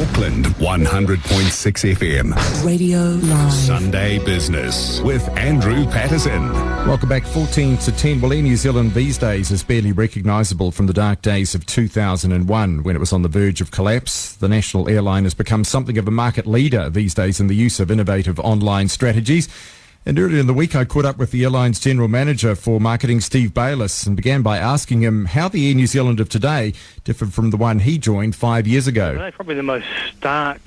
Auckland 100.6 FM. Radio Live. Sunday Business with Andrew Patterson. Welcome back. 14 to 10. Well, Air New Zealand these days is barely recognisable from the dark days of 2001 when it was on the verge of collapse. The national airline has become something of a market leader these days in the use of innovative online strategies. And earlier in the week, I caught up with the airline's General Manager for Marketing, Steve Bayliss, and began by asking him how the Air New Zealand of today differed from the one he joined 5 years ago. Well, probably the most stark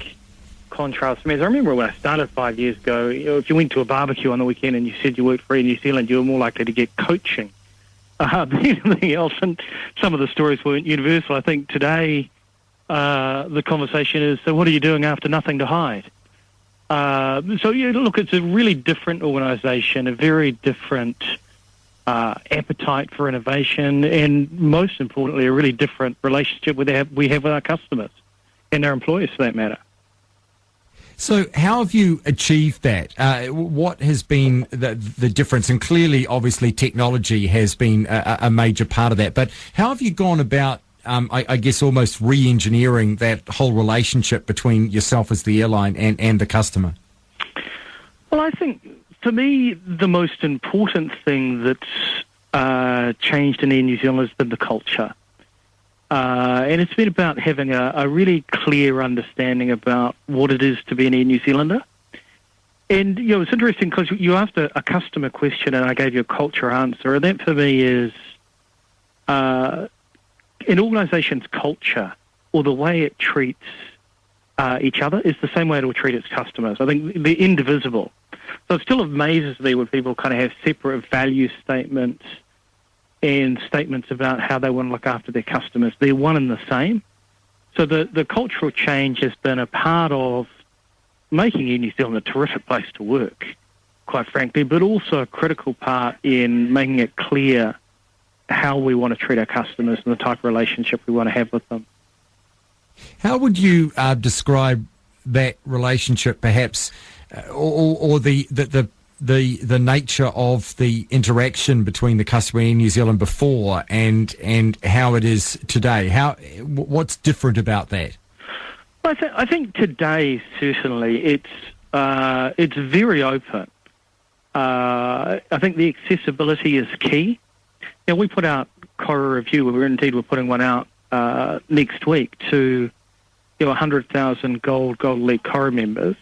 contrast for me is I remember when I started 5 years ago, if you went to a barbecue on the weekend and you said you worked for Air New Zealand, you were more likely to get coaching than anything else. And some of the stories weren't universal. I think today the conversation is, so what are you doing after nothing to hide? Look, it's a really different organisation, a very different appetite for innovation, and most importantly, a really different relationship we have with our customers and our employers, for that matter. So how have you achieved that? What has been the difference? And clearly, obviously, technology has been a major part of that. But how have you gone about I guess almost re-engineering that whole relationship between yourself as the airline and the customer? Well, I think for me the most important thing that's changed in Air New Zealand has been the culture. And it's been about having a really clear understanding about what it is to be an Air New Zealander. And, it's interesting because you asked a customer question and I gave you a culture answer, and that for me is an organisation's culture, or the way it treats each other, is the same way it will treat its customers. I think they're indivisible. So it still amazes me when people kind of have separate value statements and statements about how they want to look after their customers. They're one and the same. So the cultural change has been a part of making Air New Zealand a terrific place to work, quite frankly, but also a critical part in making it clear how we want to treat our customers and the type of relationship we want to have with them. How would you describe that relationship, perhaps, or the nature of the interaction between the customer in New Zealand before and how it is today? What's different about that? Well, I think today certainly it's very open. I think the accessibility is key. We put out Cora Review. We're putting one out next week to 100,000 Gold Elite Cora members.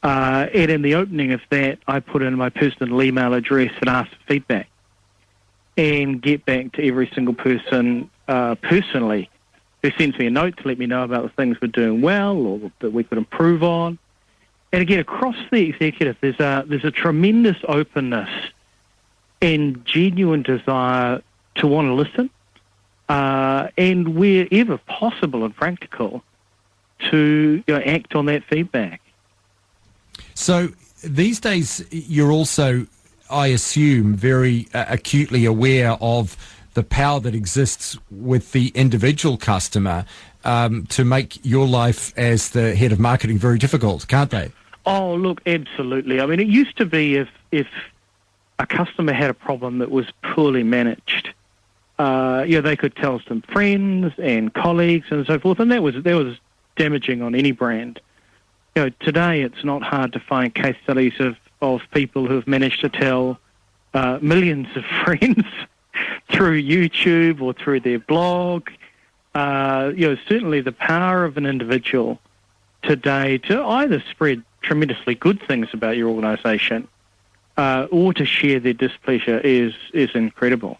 And in the opening of that, I put in my personal email address and ask for feedback and get back to every single person personally who sends me a note to let me know about the things we're doing well or that we could improve on. And again, across the executive, there's a tremendous openness and genuine desire to want to listen, and wherever possible and practical, to act on that feedback. So these days, you're also, I assume, very acutely aware of the power that exists with the individual customer to make your life as the head of marketing very difficult, can't they? Oh, look, absolutely. I mean, it used to be if a customer had a problem that was poorly managed, they could tell some friends and colleagues and so forth, and that was damaging on any brand. Today it's not hard to find case studies of people who have managed to tell millions of friends through YouTube or through their blog. Certainly the power of an individual today to either spread tremendously good things about your organisation or to share their displeasure is incredible.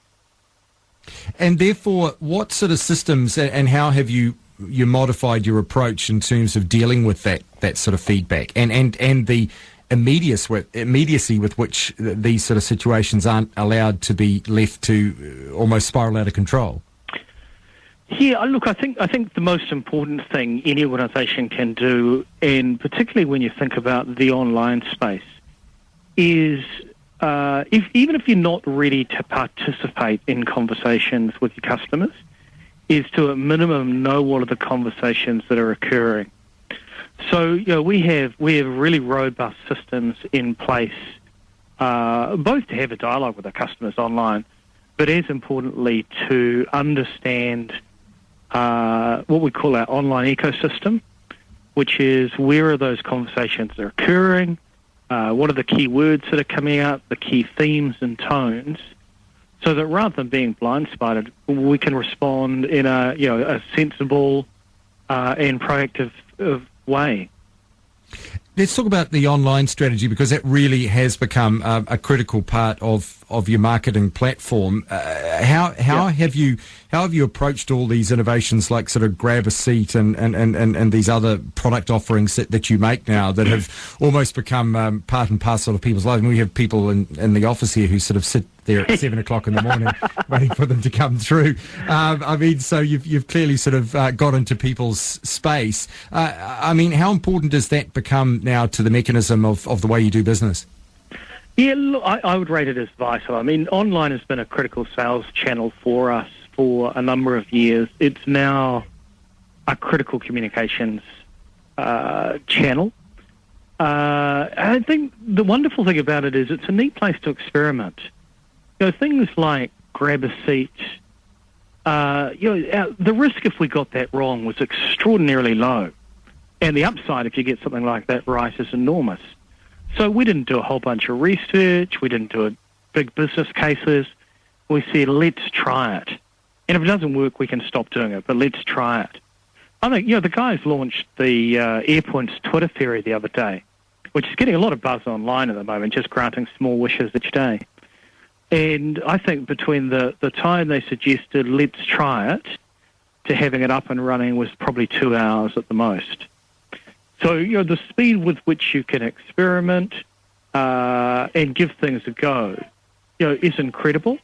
And therefore, what sort of systems and how have you modified your approach in terms of dealing with that sort of feedback and the immediacy with which these sort of situations aren't allowed to be left to almost spiral out of control? Yeah, look, I think the most important thing any organisation can do, and particularly when you think about the online space, is even if you're not ready to participate in conversations with your customers, is to at minimum know what are the conversations that are occurring. So we have really robust systems in place, both to have a dialogue with our customers online, but as importantly to understand what we call our online ecosystem. which is where are those conversations that are occurring, what are the key words that are coming out, the key themes and tones, so that rather than being blindsided, we can respond in a sensible and proactive way. Let's talk about the online strategy, because that really has become a critical part of your marketing platform. How have you approached all these innovations, like sort of Grab a Seat and these other product offerings that you make now that have almost become part and parcel of people's lives? I mean, we have people in the office here who sort of sit there at 7 o'clock in the morning waiting for them to come through. I mean, so you've clearly sort of got into people's space. I mean, how important does that become now to the mechanism of the way you do business? Yeah, look, I would rate it as vital. I mean, online has been a critical sales channel for us for a number of years. It's now a critical communications channel. I think the wonderful thing about it is it's a neat place to experiment. You know, things like Grab a Seat, the risk if we got that wrong was extraordinarily low. And the upside if you get something like that right is enormous. So we didn't do a whole bunch of research. We didn't do big business cases. We said, let's try it. And if it doesn't work, we can stop doing it, but let's try it. I think, the guys launched the Airpoints Twitter Ferry the other day, which is getting a lot of buzz online at the moment, just granting small wishes each day. And I think between the time they suggested, let's try it, to having it up and running was probably 2 hours at the most. So, the speed with which you can experiment and give things a go, is incredible.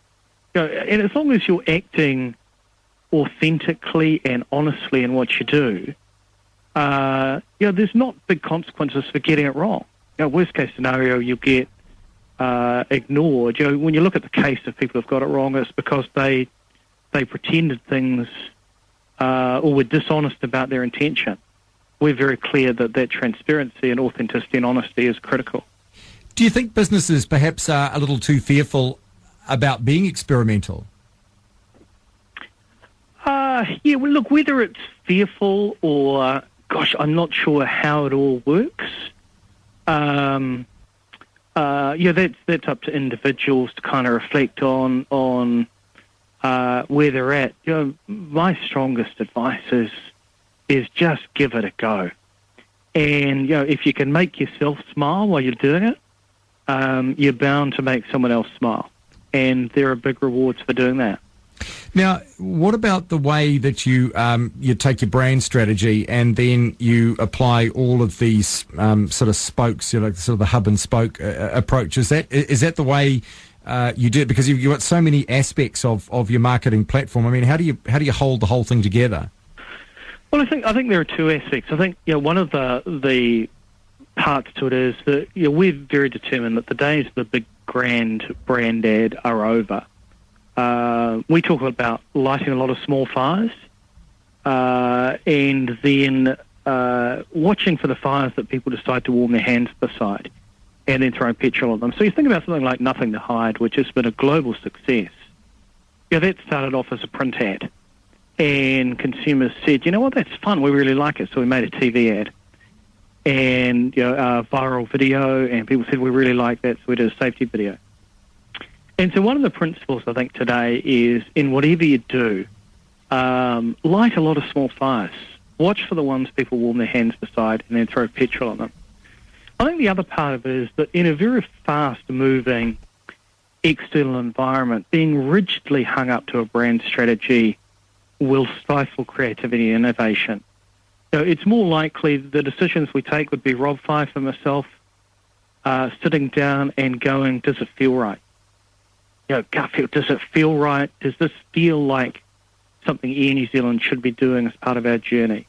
And as long as you're acting authentically and honestly in what you do, there's not big consequences for getting it wrong. Worst case scenario, you get ignored. When you look at the case of people who've got it wrong, it's because they pretended things or were dishonest about their intention. We're very clear that transparency and authenticity and honesty is critical. Do you think businesses perhaps are a little too fearful about being experimental? Well, look, whether it's fearful or, I'm not sure how it all works. That's up to individuals to kind of reflect on where they're at. My strongest advice is just give it a go. And, if you can make yourself smile while you're doing it, you're bound to make someone else smile. And there are big rewards for doing that. Now, what about the way that you take your brand strategy and then you apply all of these sort of spokes, sort of the hub and spoke approach? Is that the way you do it? Because you've got so many aspects of your marketing platform. I mean, how do you hold the whole thing together? Well, I think there are two aspects. I think one of the parts to it is that we're very determined that the days of the big grand brand ad are over. We talk about lighting a lot of small fires and then watching for the fires that people decide to warm their hands beside and then throwing petrol on them. So you think about something like Nothing to Hide, which has been a global success. That started off as a print ad. And consumers said, that's fun, we really like it. So we made a TV ad and a viral video, and people said, we really like that, so we did a safety video. And so one of the principles, I think, today is in whatever you do, light a lot of small fires. Watch for the ones people warm their hands beside and then throw petrol on them. I think the other part of it is that in a very fast-moving external environment, being rigidly hung up to a brand strategy will stifle creativity and innovation. So it's more likely the decisions we take would be Rob Fife and myself sitting down and going, does it feel right? Gut feel, does it feel right? Does this feel like something Air New Zealand should be doing as part of our journey?